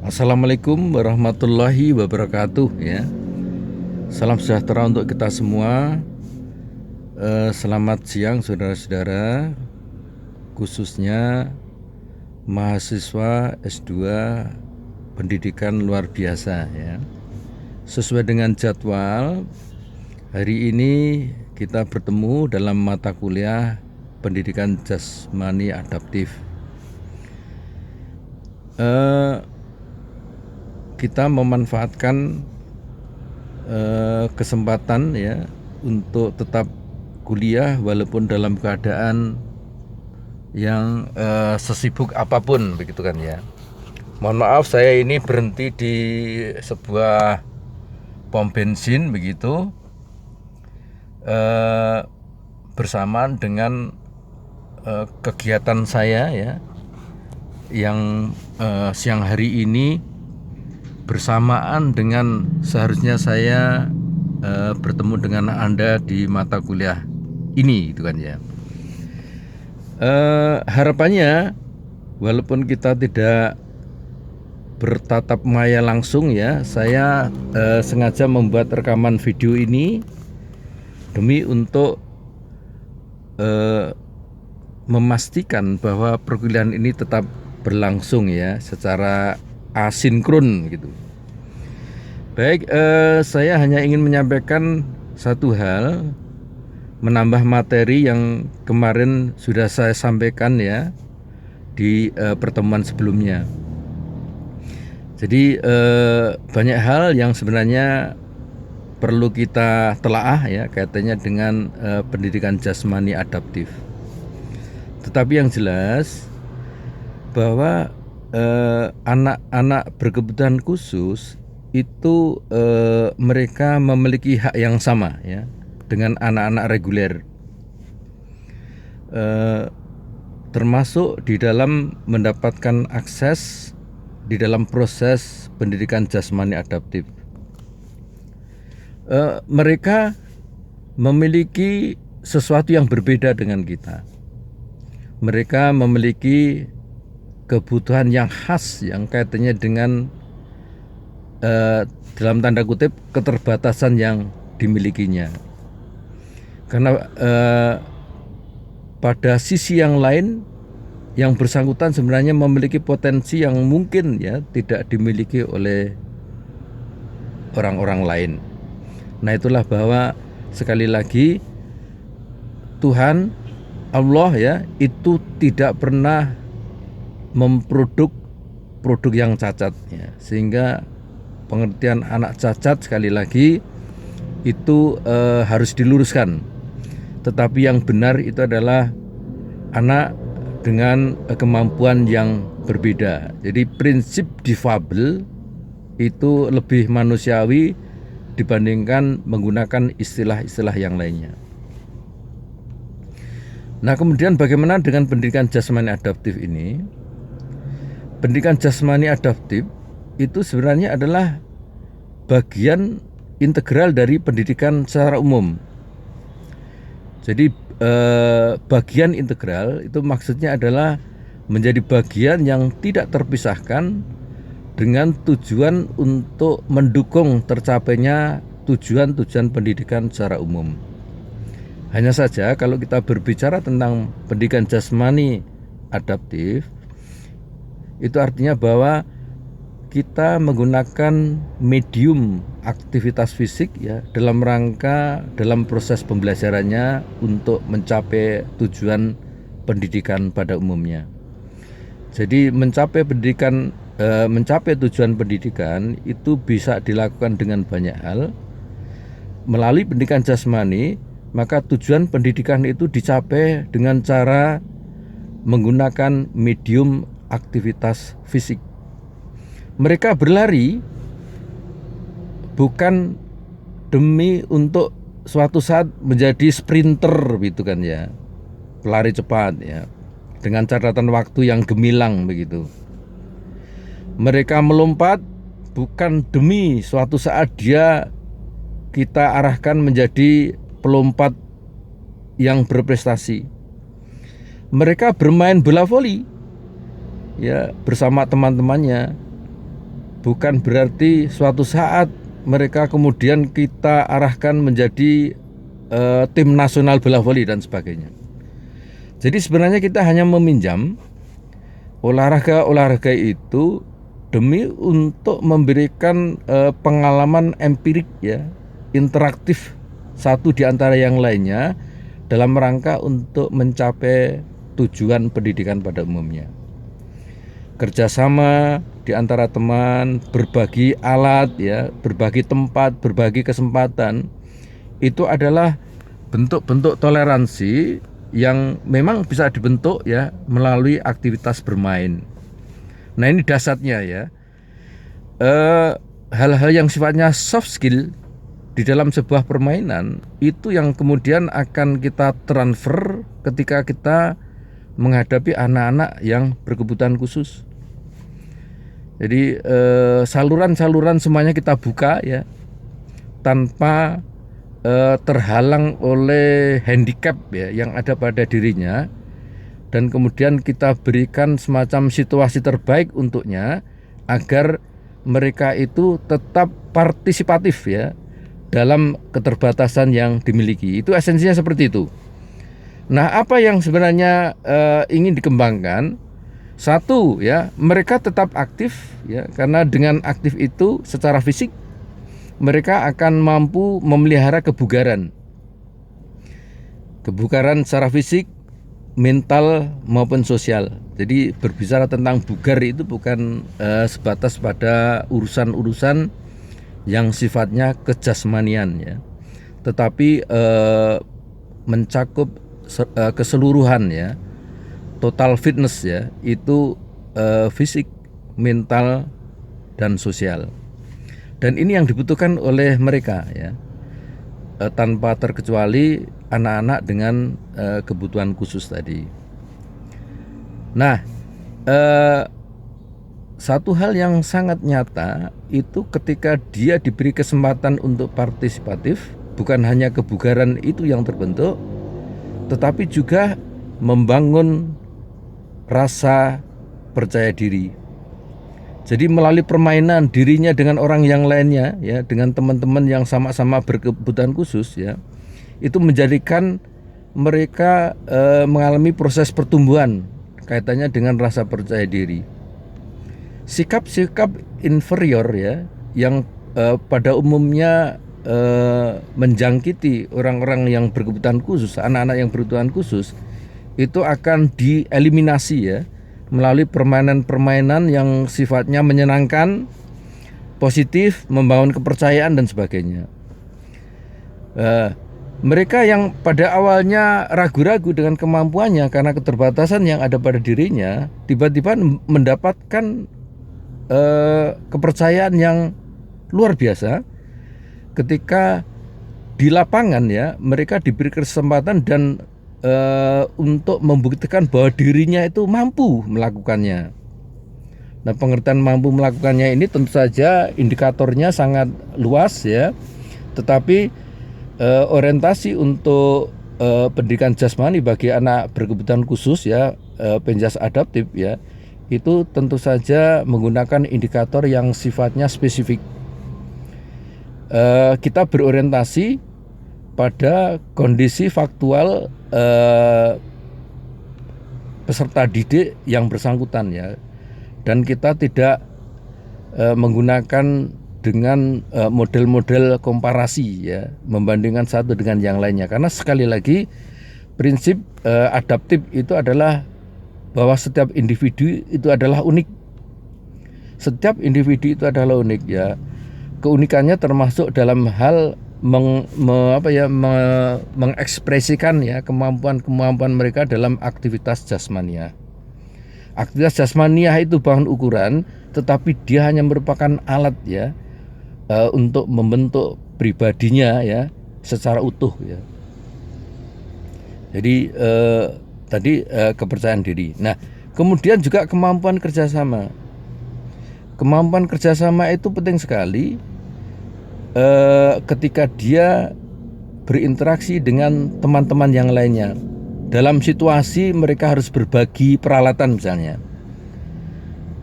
Assalamualaikum warahmatullahi wabarakatuh ya. Salam sejahtera untuk kita semua. Selamat siang saudara-saudara, khususnya mahasiswa S2 pendidikan luar biasa ya. Sesuai dengan jadwal, hari ini kita bertemu dalam mata kuliah pendidikan jasmani adaptif. Kita memanfaatkan kesempatan ya untuk tetap kuliah walaupun dalam keadaan yang sesibuk apapun, begitu kan ya. Mohon maaf, saya ini berhenti di sebuah pom bensin begitu, bersamaan dengan kegiatan saya ya, yang siang hari ini bersamaan dengan seharusnya saya bertemu dengan Anda di mata kuliah ini, gitu kan ya. Harapannya walaupun kita tidak bertatap maya langsung ya, saya sengaja membuat rekaman video ini demi untuk memastikan bahwa perkuliahan ini tetap berlangsung ya secara asinkron gitu. Baik, saya hanya ingin menyampaikan satu hal, menambah materi yang kemarin sudah saya sampaikan ya di pertemuan sebelumnya. Jadi banyak hal yang sebenarnya perlu kita telaah ya kaitannya dengan pendidikan jasmani adaptif. Tetapi yang jelas bahwa anak-anak berkebutuhan khusus itu mereka memiliki hak yang sama ya dengan anak-anak reguler, termasuk di dalam mendapatkan akses di dalam proses pendidikan jasmani adaptif. Mereka memiliki sesuatu yang berbeda dengan kita. Mereka memiliki kebutuhan yang khas yang kaitannya dengan dalam tanda kutip keterbatasan yang dimilikinya. Karena pada sisi yang lain, yang bersangkutan sebenarnya memiliki potensi yang mungkin ya tidak dimiliki oleh orang-orang lain. Nah, itulah bahwa sekali lagi Tuhan Allah ya itu tidak pernah memproduk produk yang cacat ya, sehingga pengertian anak cacat sekali lagi itu harus diluruskan. Tetapi yang benar itu adalah anak dengan kemampuan yang berbeda. Jadi prinsip difabel itu lebih manusiawi dibandingkan menggunakan istilah-istilah yang lainnya. Nah, kemudian bagaimana dengan pendidikan jasmani adaptif ini? Pendidikan jasmani adaptif itu sebenarnya adalah bagian integral dari pendidikan secara umum. Jadi bagian integral itu maksudnya adalah menjadi bagian yang tidak terpisahkan dengan tujuan untuk mendukung tercapainya tujuan-tujuan pendidikan secara umum. Hanya saja kalau kita berbicara tentang pendidikan jasmani adaptif, itu artinya bahwa kita menggunakan medium aktivitas fisik ya dalam rangka dalam proses pembelajarannya untuk mencapai tujuan pendidikan pada umumnya. Jadi mencapai tujuan pendidikan itu bisa dilakukan dengan banyak hal. Melalui pendidikan jasmani, maka tujuan pendidikan itu dicapai dengan cara menggunakan medium aktivitas fisik. Mereka berlari bukan demi untuk suatu saat menjadi sprinter gitu kan ya, pelari cepat ya, dengan catatan waktu yang gemilang begitu. Mereka melompat bukan demi suatu saat kita arahkan menjadi pelompat yang berprestasi. Mereka bermain bola voli ya bersama teman-temannya bukan berarti suatu saat mereka kemudian kita arahkan menjadi tim nasional bola voli dan sebagainya. Jadi sebenarnya kita hanya meminjam olahraga itu demi untuk memberikan pengalaman empirik ya, interaktif satu di antara yang lainnya dalam rangka untuk mencapai tujuan pendidikan pada umumnya. Kerjasama di antara teman, berbagi alat ya, berbagi tempat, berbagi kesempatan, itu adalah bentuk-bentuk toleransi yang memang bisa dibentuk ya melalui aktivitas bermain. Nah ini dasarnya ya. Hal-hal yang sifatnya soft skill di dalam sebuah permainan itu yang kemudian akan kita transfer ketika kita menghadapi anak-anak yang berkebutuhan khusus. Jadi saluran-saluran semuanya kita buka ya, tanpa terhalang oleh handicap ya yang ada pada dirinya, dan kemudian kita berikan semacam situasi terbaik untuknya agar mereka itu tetap partisipatif ya dalam keterbatasan yang dimiliki. Itu esensinya seperti itu. Nah, apa yang sebenarnya ingin dikembangkan? Satu ya, mereka tetap aktif ya, karena dengan aktif itu secara fisik mereka akan mampu memelihara kebugaran. Kebugaran secara fisik, mental maupun sosial. Jadi berbicara tentang bugar itu bukan sebatas pada urusan-urusan yang sifatnya kejasmanian ya, tetapi mencakup keseluruhan ya, total fitness ya, itu fisik, mental, dan sosial. Dan ini yang dibutuhkan oleh mereka ya, tanpa terkecuali anak-anak dengan kebutuhan khusus tadi. Nah, satu hal yang sangat nyata itu ketika dia diberi kesempatan untuk partisipatif, bukan hanya kebugaran itu yang terbentuk, tetapi juga membangun rasa percaya diri. Jadi melalui permainan dirinya dengan orang yang lainnya ya, dengan teman-teman yang sama-sama berkebutuhan khusus ya, itu menjadikan mereka mengalami proses pertumbuhan kaitannya dengan rasa percaya diri. Sikap-sikap inferior ya yang pada umumnya menjangkiti orang-orang yang berkebutuhan khusus, anak-anak yang berkebutuhan khusus, itu akan dieliminasi ya melalui permainan-permainan yang sifatnya menyenangkan, positif, membangun kepercayaan dan sebagainya. Mereka yang pada awalnya ragu-ragu dengan kemampuannya karena keterbatasan yang ada pada dirinya, tiba-tiba mendapatkan kepercayaan yang luar biasa ketika di lapangan ya, mereka diberi kesempatan dan untuk membuktikan bahwa dirinya itu mampu melakukannya. Nah, pengertian mampu melakukannya ini tentu saja indikatornya sangat luas ya, tetapi orientasi untuk pendidikan jasmani bagi anak berkebutuhan khusus ya, penjas adaptif ya, itu tentu saja menggunakan indikator yang sifatnya spesifik. Kita berorientasi pada kondisi faktual peserta didik yang bersangkutan ya, dan kita tidak menggunakan dengan model-model komparasi ya, membandingkan satu dengan yang lainnya, karena sekali lagi prinsip adaptif itu adalah bahwa setiap individu itu adalah unik. Setiap individu itu adalah unik ya. Keunikannya termasuk dalam hal mengekspresikan ya kemampuan-kemampuan mereka dalam aktivitas jasmania. Aktivitas jasmania itu bahan ukuran, tetapi dia hanya merupakan alat ya untuk membentuk pribadinya ya secara utuh ya. Jadi tadi kepercayaan diri. Nah, kemudian juga kemampuan kerjasama. Kemampuan kerjasama itu penting sekali ketika dia berinteraksi dengan teman-teman yang lainnya. Dalam situasi mereka harus berbagi peralatan misalnya.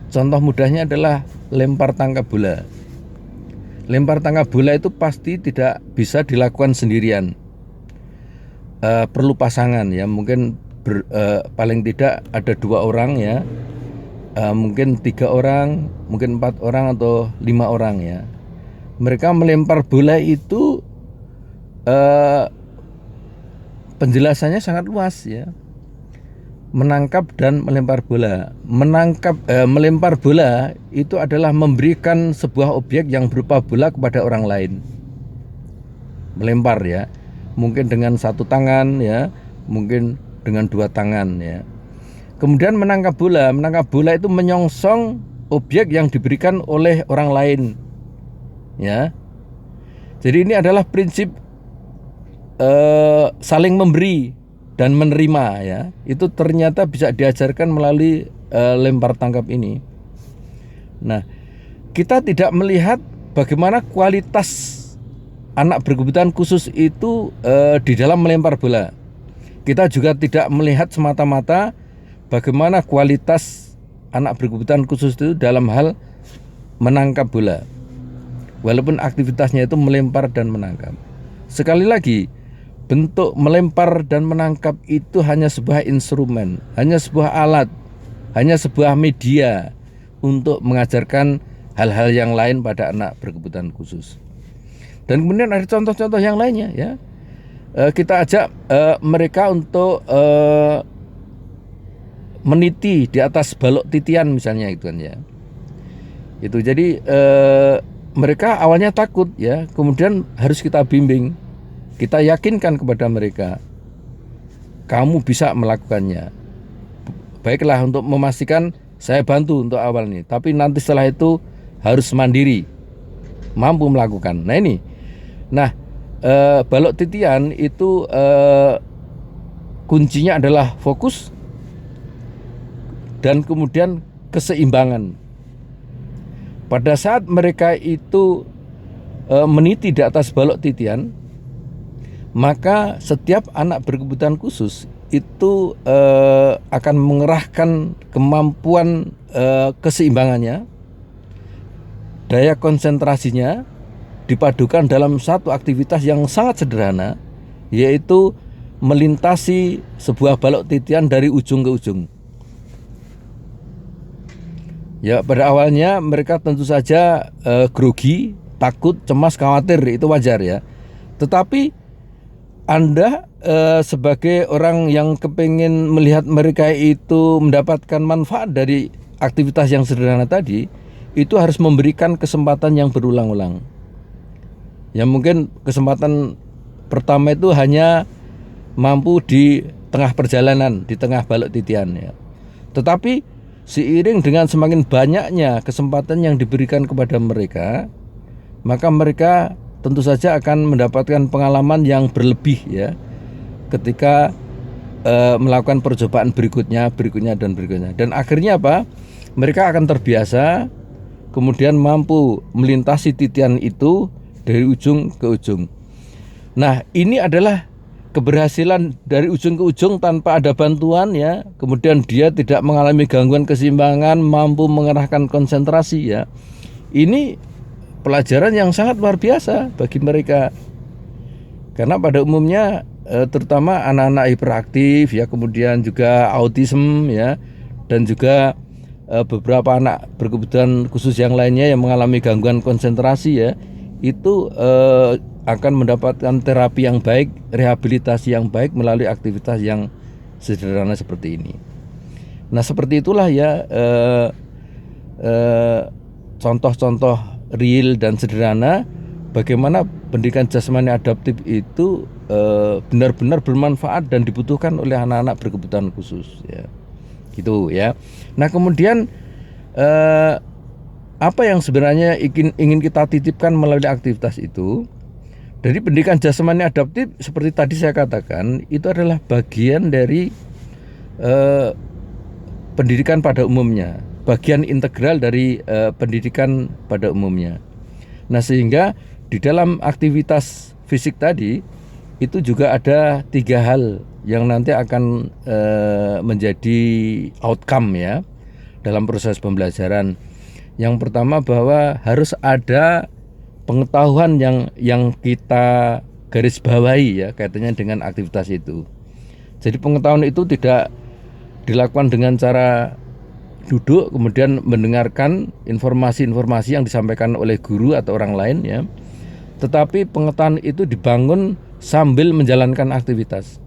contoh mudahnya adalah lempar tangkap bola. Lempar tangkap bola itu pasti tidak bisa dilakukan sendirian. Perlu pasangan ya, mungkin paling tidak ada 2 orang ya, mungkin 3 orang, mungkin 4 orang atau 5 orang ya. Mereka melempar bola itu penjelasannya sangat luas ya. Menangkap dan melempar bola. Melempar bola itu adalah memberikan sebuah objek yang berupa bola kepada orang lain. Melempar ya, mungkin dengan 1 tangan ya, mungkin dengan 2 tangan ya. Kemudian menangkap bola itu menyongsong objek yang diberikan oleh orang lain ya. Jadi ini adalah prinsip saling memberi dan menerima ya. Itu ternyata bisa diajarkan melalui lempar tangkap ini. Nah, kita tidak melihat bagaimana kualitas anak berkebutuhan khusus itu di dalam melempar bola. Kita juga tidak melihat semata-mata bagaimana kualitas anak berkebutuhan khusus itu dalam hal menangkap bola. Walaupun aktivitasnya itu melempar dan menangkap. Sekali lagi, bentuk melempar dan menangkap itu hanya sebuah instrumen, hanya sebuah alat, hanya sebuah media untuk mengajarkan hal-hal yang lain pada anak berkebutuhan khusus. Dan kemudian ada contoh-contoh yang lainnya ya. Kita ajak mereka untuk meniti di atas balok titian misalnya itu kan ya. Itu jadi mereka awalnya takut ya, kemudian harus kita bimbing. Kita yakinkan kepada mereka, kamu bisa melakukannya. Baiklah, untuk memastikan saya bantu untuk awal ini, tapi nanti setelah itu harus mandiri, mampu melakukan. Nah ini, balok titian itu kuncinya adalah fokus dan kemudian keseimbangan. Pada saat mereka itu meniti di atas balok titian, maka setiap anak berkebutuhan khusus itu akan mengerahkan kemampuan keseimbangannya, daya konsentrasinya dipadukan dalam satu aktivitas yang sangat sederhana, yaitu melintasi sebuah balok titian dari ujung ke ujung. Ya, pada awalnya mereka tentu saja grogi, takut, cemas, khawatir, itu wajar ya. Tetapi Anda sebagai orang yang kepingin melihat mereka itu mendapatkan manfaat dari aktivitas yang sederhana tadi, itu harus memberikan kesempatan yang berulang-ulang. Ya mungkin kesempatan pertama itu hanya mampu di tengah perjalanan, di tengah balok titian ya. Tetapi seiring dengan semakin banyaknya kesempatan yang diberikan kepada mereka, maka mereka tentu saja akan mendapatkan pengalaman yang berlebih ya, ketika melakukan percobaan berikutnya dan berikutnya. Dan akhirnya apa? Mereka akan terbiasa, kemudian mampu melintasi titian itu dari ujung ke ujung. Nah, ini adalah keberhasilan dari ujung ke ujung tanpa ada bantuan ya. Kemudian dia tidak mengalami gangguan keseimbangan, mampu mengerahkan konsentrasi ya. Ini pelajaran yang sangat luar biasa bagi mereka. Karena pada umumnya terutama anak-anak hiperaktif ya, kemudian juga autism ya, dan juga beberapa anak berkebutuhan khusus yang lainnya yang mengalami gangguan konsentrasi ya, itu akan mendapatkan terapi yang baik, rehabilitasi yang baik melalui aktivitas yang sederhana seperti ini. Nah, seperti itulah ya contoh-contoh real dan sederhana bagaimana pendidikan jasmani adaptif itu benar-benar bermanfaat dan dibutuhkan oleh anak-anak berkebutuhan khusus ya. Gitu ya. Nah, kemudian apa yang sebenarnya ingin kita titipkan melalui aktivitas itu? Dari pendidikan jasmani adaptif seperti tadi saya katakan, itu adalah bagian dari pendidikan pada umumnya, bagian integral dari pendidikan pada umumnya. Nah, sehingga di dalam aktivitas fisik tadi itu juga ada 3 hal yang nanti akan menjadi outcome ya. dalam proses pembelajaran. Yang pertama bahwa harus ada pengetahuan yang kita garis bawahi ya kaitannya dengan aktivitas itu. Jadi pengetahuan itu tidak dilakukan dengan cara duduk kemudian mendengarkan informasi-informasi yang disampaikan oleh guru atau orang lain ya. Tetapi pengetahuan itu dibangun sambil menjalankan aktivitas.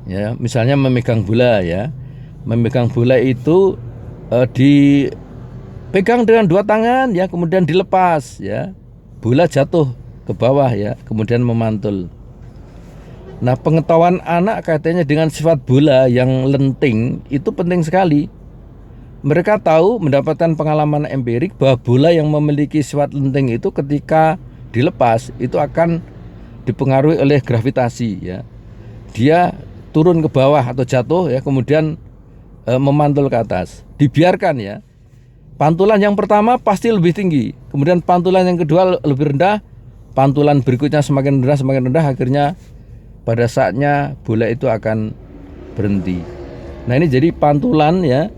Ya, misalnya memegang bola ya. Memegang bola itu dipegang dengan dua tangan ya, kemudian dilepas ya. Bola jatuh ke bawah ya, kemudian memantul. Nah, pengetahuan anak kaitannya dengan sifat bola yang lenting itu penting sekali. Mereka tahu mendapatkan pengalaman empirik bahwa bola yang memiliki sifat lenting itu ketika dilepas itu akan dipengaruhi oleh gravitasi ya. Dia turun ke bawah atau jatuh ya, kemudian memantul ke atas. Dibiarkan ya. Pantulan yang pertama pasti lebih tinggi, kemudian pantulan yang kedua lebih rendah, pantulan berikutnya semakin rendah, akhirnya pada saatnya bola itu akan berhenti. Nah, ini jadi pantulan ya.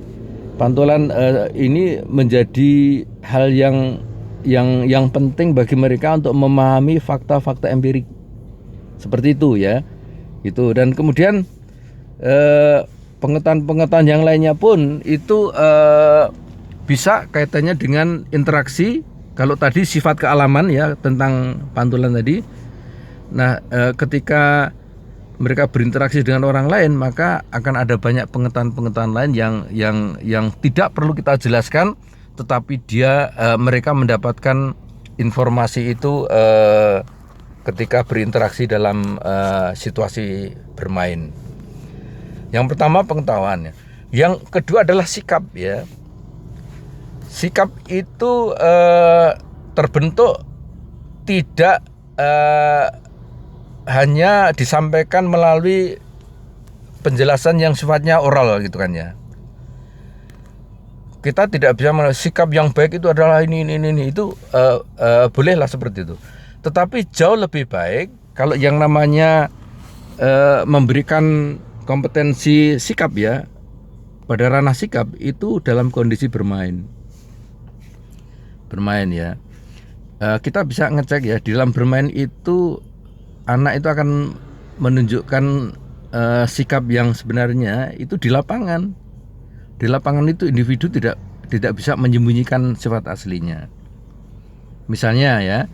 Pantulan ini menjadi hal yang penting bagi mereka untuk memahami fakta-fakta empirik. Seperti itu ya. Itu, dan kemudian pengetahuan yang lainnya pun itu bisa kaitannya dengan interaksi. Kalau tadi sifat kealaman ya tentang pantulan tadi. Nah, ketika mereka berinteraksi dengan orang lain, maka akan ada banyak pengetahuan lain yang tidak perlu kita jelaskan, tetapi mereka mendapatkan informasi itu ketika berinteraksi dalam situasi bermain. Yang pertama pengetahuan. Yang kedua adalah sikap ya. Sikap itu terbentuk tidak hanya disampaikan melalui penjelasan yang sifatnya oral gitu kan ya. Kita tidak bisa sikap yang baik itu adalah ini itu bolehlah seperti itu. Tetapi jauh lebih baik kalau yang namanya memberikan kompetensi sikap ya, pada ranah sikap itu dalam kondisi bermain ya. Kita bisa ngecek ya, di dalam bermain itu anak itu akan menunjukkan sikap yang sebenarnya itu di lapangan. Di lapangan itu individu tidak bisa menyembunyikan sifat aslinya. Misalnya ya,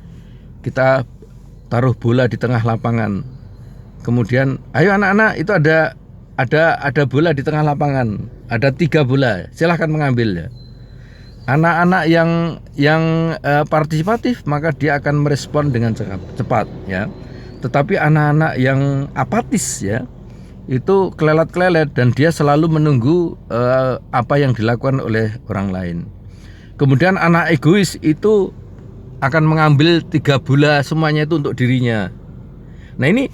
kita taruh bola di tengah lapangan. Kemudian, ayo anak-anak, itu ada bola di tengah lapangan. Ada 3 bola, silahkan mengambil ya. Anak-anak yang partisipatif maka dia akan merespon dengan cepat ya. Tetapi anak-anak yang apatis ya, itu kelelet-kelelet dan dia selalu menunggu apa yang dilakukan oleh orang lain. Kemudian anak egois itu akan mengambil 3 bola semuanya itu untuk dirinya. Nah, ini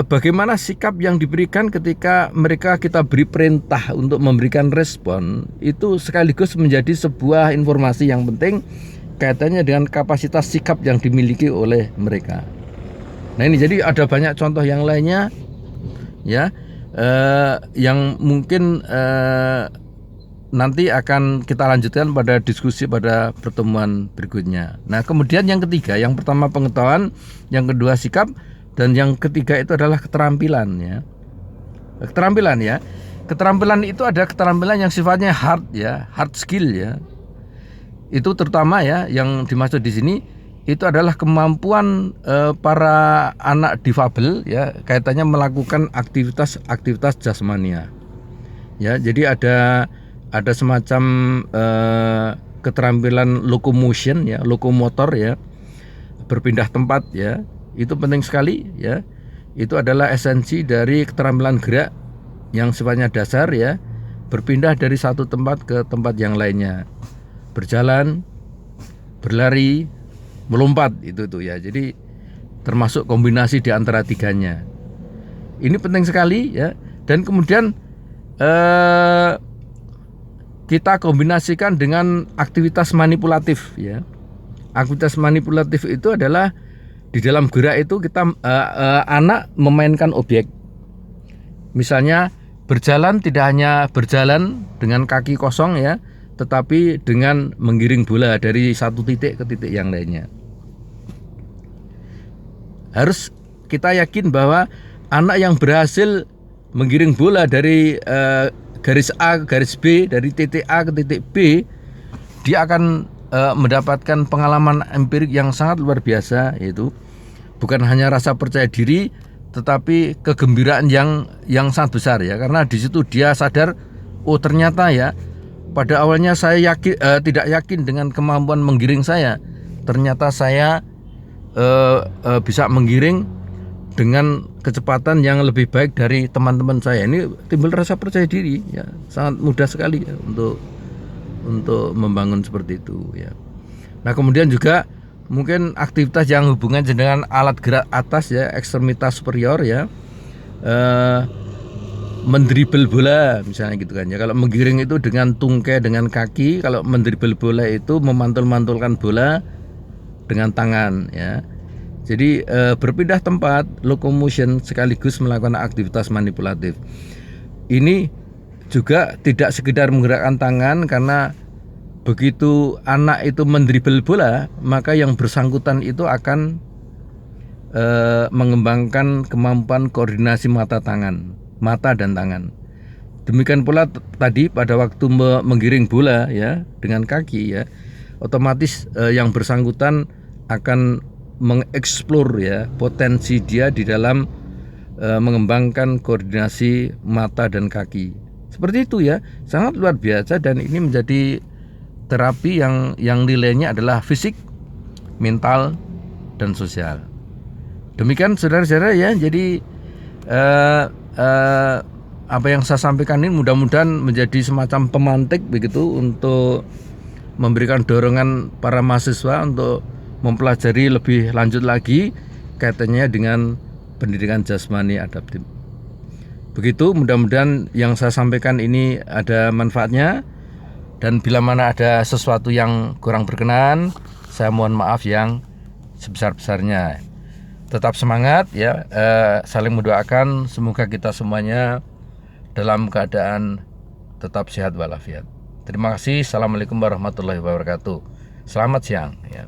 bagaimana sikap yang diberikan ketika kita beri perintah untuk memberikan respon, itu sekaligus menjadi sebuah informasi yang penting kaitannya dengan kapasitas sikap yang dimiliki oleh mereka. Nah, ini jadi ada banyak contoh yang lainnya ya, yang mungkin nanti akan kita lanjutkan pada diskusi pada pertemuan berikutnya. Nah, kemudian yang ketiga, yang pertama pengetahuan, yang kedua sikap, dan yang ketiga itu adalah keterampilan ya. Keterampilan itu ada keterampilan yang sifatnya hard ya, hard skill ya. Itu terutama ya yang dimaksud di sini itu adalah kemampuan para anak difabel ya, kaitannya melakukan aktivitas jasmania. Ya, jadi ada semacam keterampilan locomotion ya, lokomotor ya, berpindah tempat ya. Itu penting sekali ya. Itu adalah esensi dari keterampilan gerak yang sifatnya dasar ya, berpindah dari satu tempat ke tempat yang lainnya. Berjalan, berlari, melompat itu ya. Jadi termasuk kombinasi di antara tiganya. Ini penting sekali ya. Dan kemudian kita kombinasikan dengan aktivitas manipulatif ya. Aktivitas manipulatif itu adalah di dalam gerak itu kita anak memainkan objek. Misalnya Berjalan tidak hanya berjalan dengan kaki kosong ya, tetapi dengan menggiring bola dari satu titik ke titik yang lainnya. Harus kita yakin bahwa anak yang berhasil menggiring bola dari garis A ke garis B, dari titik A ke titik B, dia akan mendapatkan pengalaman empirik yang sangat luar biasa, yaitu bukan hanya rasa percaya diri, tetapi kegembiraan yang sangat besar ya, karena di situ dia sadar, oh ternyata ya pada awalnya saya tidak yakin dengan kemampuan menggiring saya, ternyata saya bisa menggiring dengan kecepatan yang lebih baik dari teman-teman saya. Ini timbul rasa percaya diri ya, sangat mudah sekali ya untuk membangun seperti itu ya. Nah kemudian juga mungkin aktivitas yang hubungan dengan alat gerak atas ya, ekstremitas superior ya, mendribel bola misalnya gitu kan ya. Kalau menggiring itu dengan tungkai dengan kaki, kalau mendribel bola itu memantul-mantulkan bola dengan tangan ya. Jadi berpindah tempat, locomotion sekaligus melakukan aktivitas manipulatif. Ini juga tidak sekedar menggerakkan tangan, karena begitu anak itu mendribel bola, maka yang bersangkutan itu akan mengembangkan kemampuan koordinasi mata dan tangan. Demikian pula tadi pada waktu menggiring bola ya dengan kaki ya, otomatis yang bersangkutan akan mengeksplor ya potensi dia di dalam mengembangkan koordinasi mata dan kaki. Seperti itu ya, sangat luar biasa, dan ini menjadi terapi yang nilainya adalah fisik, mental, dan sosial. Demikian saudara-saudara ya, jadi apa yang saya sampaikan ini mudah-mudahan menjadi semacam pemantik begitu untuk memberikan dorongan para mahasiswa untuk mempelajari lebih lanjut lagi kaitannya dengan pendidikan jasmani adaptif. Begitu, mudah-mudahan yang saya sampaikan ini ada manfaatnya, dan bila mana ada sesuatu yang kurang berkenan, saya mohon maaf yang sebesar-besarnya. Tetap semangat ya, saling mendoakan semoga kita semuanya dalam keadaan tetap sehat walafiat. Terima kasih. Assalamualaikum warahmatullahi wabarakatuh. Selamat siang ya.